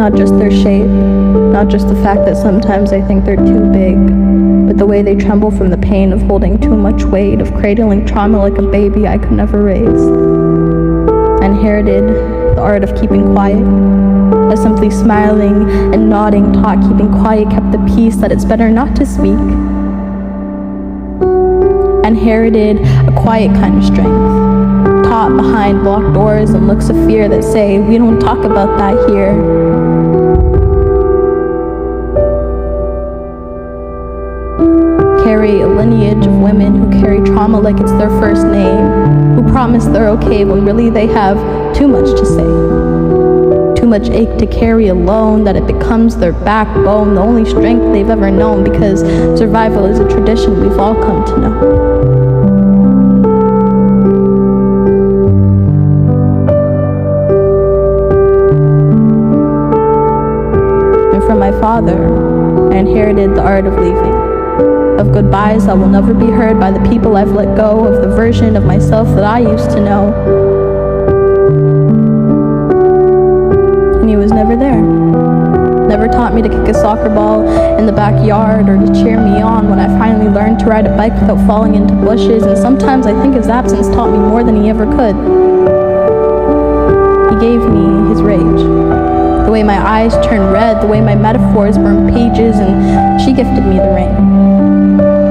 Not just their shape, not just the fact that sometimes I think they're too big, but the way they tremble from the pain of holding too much weight, of cradling trauma like a baby I could never raise. I inherited the art of keeping quiet, as simply smiling and nodding taught keeping quiet kept the peace that it's better not to speak. I inherited a quiet kind of strength, taught behind locked doors and looks of fear that say, we don't talk about that here. Carry a lineage of women who carry trauma like it's their first name, who promise they're okay when really they have too much to say. Too much ache to carry alone that it becomes their backbone, the only strength they've ever known, because survival is a tradition we've all come to know. And from my father, I inherited the art of leaving, of goodbyes that will never be heard by the people I've let go, of the version of myself that I used to know. And he was never there. Never taught me to kick a soccer ball in the backyard or to cheer me on when I finally learned to ride a bike without falling into bushes, and sometimes I think his absence taught me more than he ever could. He gave me his rage. The way my eyes turned red, the way my metaphors burned pages, and she gifted me the rain.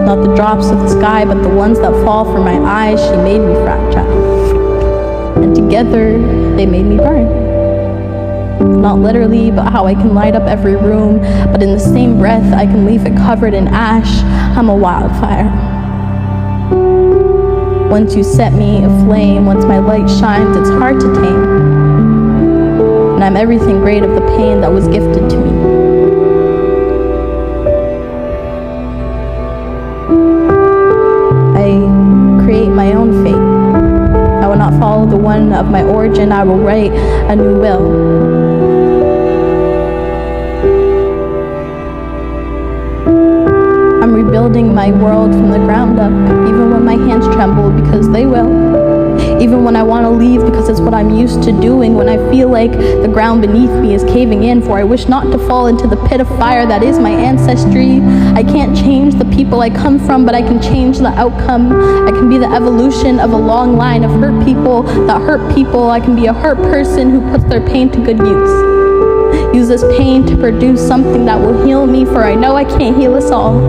Not the drops of the sky, but the ones that fall from my eyes. She made me fragile. And together, they made me burn. Not literally, but how I can light up every room, but in the same breath, I can leave it covered in ash. I'm a wildfire. Once you set me aflame, once my light shines, it's hard to tame. And I'm everything great of the pain that was gifted to me. I create my own fate. I will not follow the one of my origin. I will write a new will. I'm rebuilding my world from the ground up, even when my hands tremble, because they will. Even when I want to leave because it's what I'm used to doing, when I feel like the ground beneath me is caving in, for I wish not to fall into the pit of fire that is my ancestry. I can't change the people I come from, but I can change the outcome. I can be the evolution of a long line of hurt people that hurt people. I can be a hurt person who puts their pain to good use. Use this pain to produce something that will heal me, for I know I can't heal us all.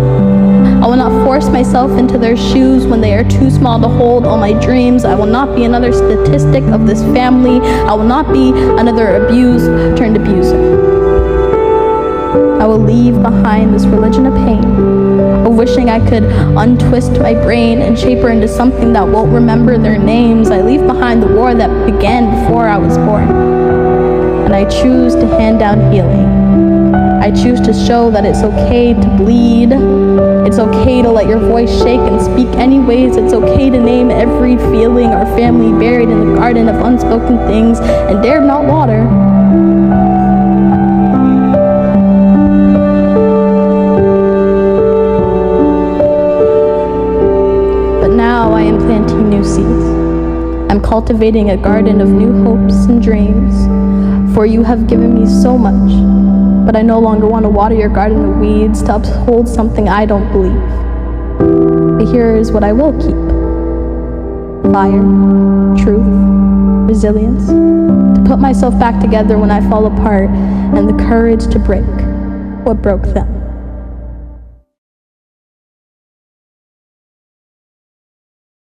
I will not force myself into their shoes when they are too small to hold all my dreams. I will not be another statistic of this family. I will not be another abused turned abuser. I will leave behind this religion of pain, of wishing I could untwist my brain and shape her into something that won't remember their names. I leave behind the war that began before I was born. And I choose to hand down healing. I choose to show that it's okay to bleed. It's okay to let your voice shake and speak anyways. It's okay to name every feeling our family buried in the garden of unspoken things and dared not water. But now I am planting new seeds. I'm cultivating a garden of new hopes and dreams. For you have given me so much, but I no longer want to water your garden of weeds to uphold something I don't believe. But here is what I will keep: fire, truth, resilience, to put myself back together when I fall apart, and the courage to break what broke them.